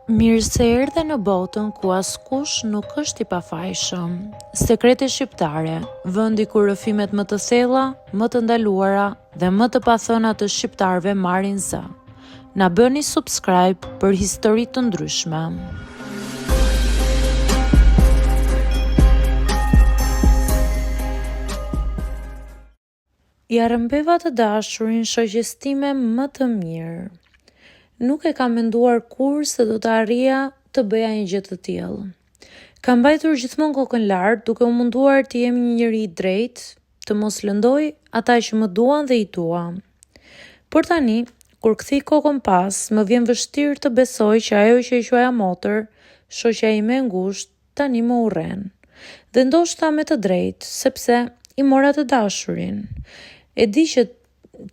Mirë se erdhe në botën ku askush nuk është i pafajshëm. Sekrete shqiptare, vendi ku rrëfimet më të thella, më të ndaluara dhe më të pathëna të shqiptarëve marrin zë. Na bëni subscribe për histori të ndryshme. Ja rëmbeva të dashurin shoqes time më të mirë. Nuk e kam menduar kur se do të arrija të bëja një gjë të tillë. Kam mbajtur gjithmonë kokën lart, duke u munduar të jem një njeri i drejtë, të mos lëndoj ata që më duan dhe i dua. Por tani, kur kthej kokën pas, më vjen vështirë të besoj që ajo që e quaja motër, shoqja ime e ngushtë, tani më urren. Dhe ndoshta me të drejtë, sepse i mora të dashurin. E di që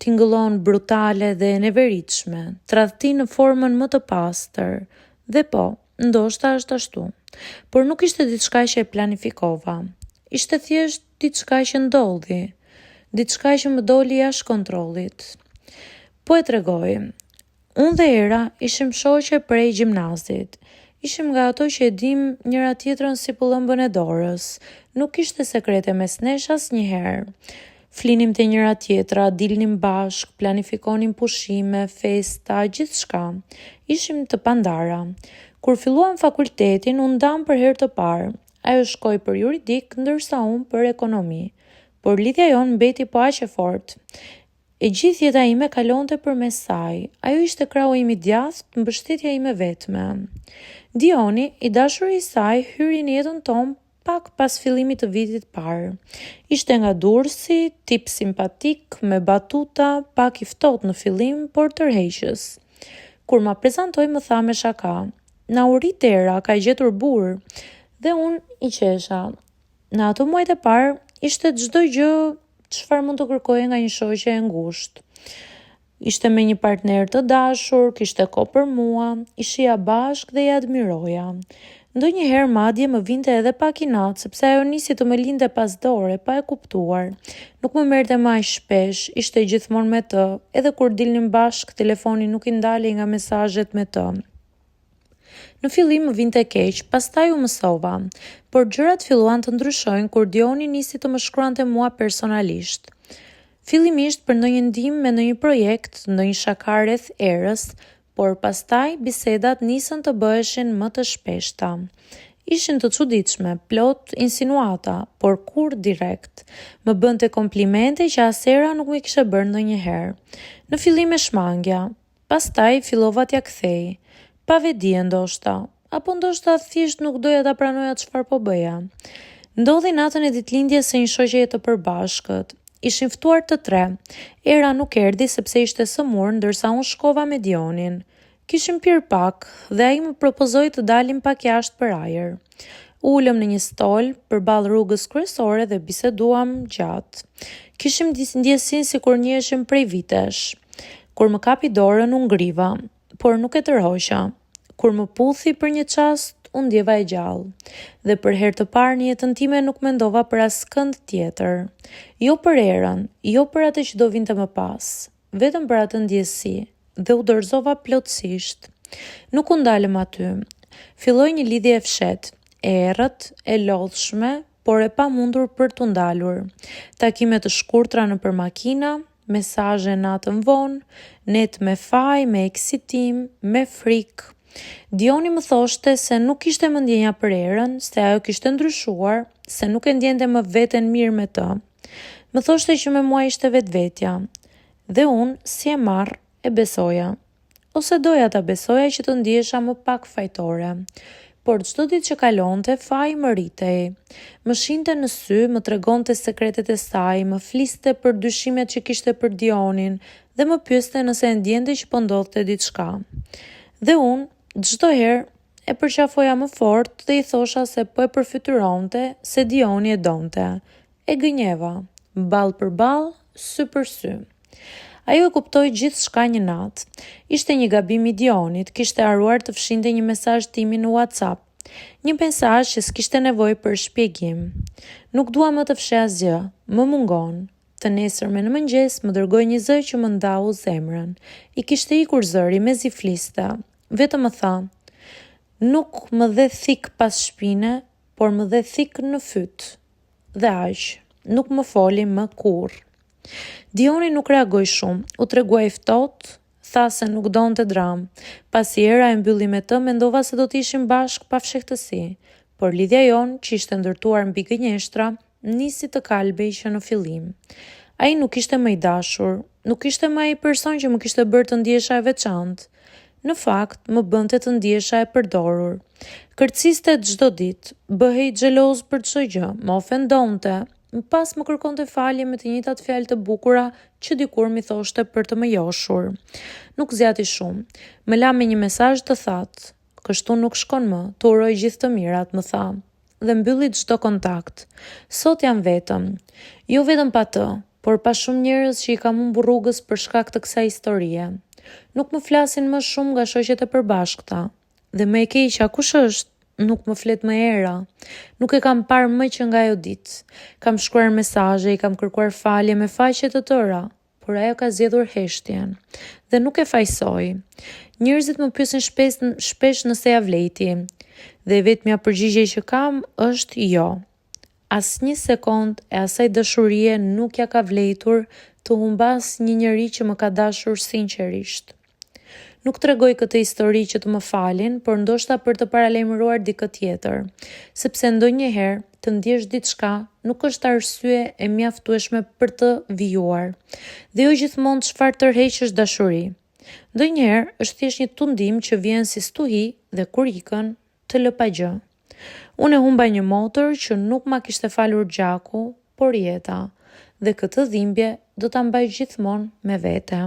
tingëllon brutale dhe e neveritshme, tradhti në formën më të pastër, dhe po, ndoshta është ashtu. Por nuk ishte diçka që e planifikova. Ishte thjesht diçka që ndodhi, diçka që më doli jashtë kontrollit. Po e tregoj. Unë dhe Era ishim shoqe prej gjimnazit. Ishim nga ato që e dim njëra tjetrën si pëllëmbën e dorës. Nuk ishte sekrete mes nesh asnjëherë. Flinim të njëra tjetra, dilnim bashk, planifikonim pushime, festa, gjithçka. Ishim të pandara. Kur filluam fakultetin, unë ndam për herë të parë. Ajo shkoi për juridik, ndërsa unë për ekonomi. Por lidhja jonë mbeti po aq e fortë. E gjithë jeta ime kalonte përmes saj. Ajo ishte krahu im i djathtë, mbështetja ime vetme. Dioni, i dashuri i saj, hyri në jetën tonë pak pas fillimit të vitit parë. Ishte nga Durrësi, tip simpatik, me batuta, pak i ftohtë në fillim, por tërheqës. Kur ma prezantoi më tha me shaka, na u ri Era, ka gjetur burr, dhe unë i qesha. Në ato muajt e parë, ishte çdo gjë çfarë mund të kërkoje nga një shoqe e ngushtë. Ishte me një partner të dashur, kishte kohë për mua, i shija bashk dhe i admiroja. Ndonjëherë madje më vinte edhe pak inat, sepse ajo nisi të më linte pas dore, pa e kuptuar. Nuk më merrte më aq shpesh, ishte gjithmonë me të, edhe kur dilnim bashk, telefoni nuk i ndalej nga mesazhet me të. Në fillim më vinte keq, pastaj u mësova, por gjërat filluan të ndryshojnë kur Dioni nisi të më shkruante mua personalisht. Fillimisht për ndonjë ndihmë me ndonjë projekt, ndonjë shaka rreth Erës, por pastaj bisedat nisën të bëheshin më të shpeshta. Ishin të çuditshme, plot insinuata, por kur direkt. Më bënte komplimente që as Era nuk më kishte bërë ndonjëherë. Në fillim e shmangja, pastaj fillova t'ja kthej. Pa vedi ndoshta, apo ndoshta thjesht nuk doja ta pranoja çfarë po bëja. Ndodhi natën e ditëlindjes së një shoqeje të përbashkët. Ishin ftuar të tre. Era nuk erdhi sepse ishte sëmur, ndërsa unë shkova me Dionin. Kishim pirë pak dhe ai më propozoi të dalim pak jashtë për ajër. Ulëm në një stol përballë rrugës kryesore dhe biseduam gjatë. Kishim ndjesinë sikur njiheshim prej vitesh. Kur më kapi dorën u ngriva, por nuk e tërhoqa. Kur më puthi për një çast, unë ndjeva e gjallë, dhe për herë të parë në jetën time nuk mendova për askënd tjetër. Jo për Erën, jo për atë që do vinte më pas, vetëm për atë ndjesi, dhe u dorëzova plotësisht. Nuk u ndalëm aty. Filloi një lidhje e fshehtë, e errët, e lodhshme, por e pamundur për t'u ndalur. Takime të shkurtra nëpër makina, mesazhe natën vonë, net me faj, me eksitim, me frikë. Dioni më thoshte se nuk kishte më ndjenja për Erën, se ajo kishte ndryshuar, se nuk e ndjente më veten mirë me të. Më thoshte që me mua ishte vetvetja. Dhe unë, si e marr, e besoja. Ose doja ta besoja që të ndjesha më pak fajtore. Por çdo ditë që kalonte, faji më rritej. Më shinte në sy, më tregonte sekretet e saj, më fliste për dyshimet që kishte për Dionin dhe më pyeste nëse e ndjente që po ndodhte diçka. Dhe unë, çdo herë e përqafoja më fort dhe i thosha se po e përfytyronte, se Dioni e donte. E gënjeva, ballë për ballë, sy për sy. Ajo e kuptoi gjithçka një natë. Ishte një gabim i Dionit, kishte haruar të fshinte një mesazh timi në WhatsApp. Një mesazh që s'kishte nevojë për shpjegim. Nuk dua më të fsheh asgjë, më mungon. Të nesërme në mëngjes më dërgoi një zë që më ndau zemrën. I kishte ikur zëri mezi fliste. Vetëm më tha: Nuk më dhe thik pas shpine, por më dhe thik në fyt. Dhe aq, nuk më foli më kurrë. Dioni nuk reagoi shumë, u treguai ftohtë, tha se nuk donte dram. Pasi era e mbylli me të, mendova se do të ishim bashk pa fshehtësi, por lidhja jonë, që ishte ndërtuar mbi gënjeshtra, nisi të kalbej që në fillim. Ai nuk ishte më i dashur, nuk ishte më ai person që më kishte bërë të ndjesha e veçantë. Në fakt, më bënte të ndjesha e përdorur. Kërciste çdo ditë, bëhej xheloz për çdo gjë, më ofendonte, më pas më kërkonte falje me të njëjtat fjalë të bukura që dikur mi thoshte për të më joshur. Nuk zjati shumë. Më la me një mesazh të thatë. Kështu nuk shkon më, të uroj gjithë të mirat, më tha. Dhe mbylli çdo kontakt. Sot jam vetëm. Jo vetëm pa të, por pa shumë njerëz që i kam humbur rrugës për shkak të kësaj historie. Nuk më flasin më shumë nga shoqet e përbashkëta. Dhe më e keqja kush është? Nuk më flet më era. Nuk e kam parë më që nga ajo ditë. Kam shkruar mesazhe, i kam kërkuar falje me faqe të tëra, por ajo ka zgjedhur heshtjen. Dhe nuk e fajsoj. Njerëzit më pyesin shpesh nëse ja vleti. Dhe vetmja përgjigje që kam është jo. Asnjë sekond e asaj dashurie nuk ja ka vletur të humbas një njeri që më ka dashur sinqerisht. Nuk tregoj këtë histori që të më falin, por ndoshta për të paralajmëruar dikë tjetër, sepse ndonjëherë të ndjesh diçka nuk është arsye e mjaftueshme për të vijuar, dhe jo gjithmonë çfarë tërheqësh dashuri. Ndonjëherë është thjesht një tundim që vjen si stuhi dhe kur ikën të lë pa gjë. Unë e humba një motër që nuk ma kishte falur gjaku, por jeta, dhe këtë dhimbje do ta mbaj gjithmonë me vete.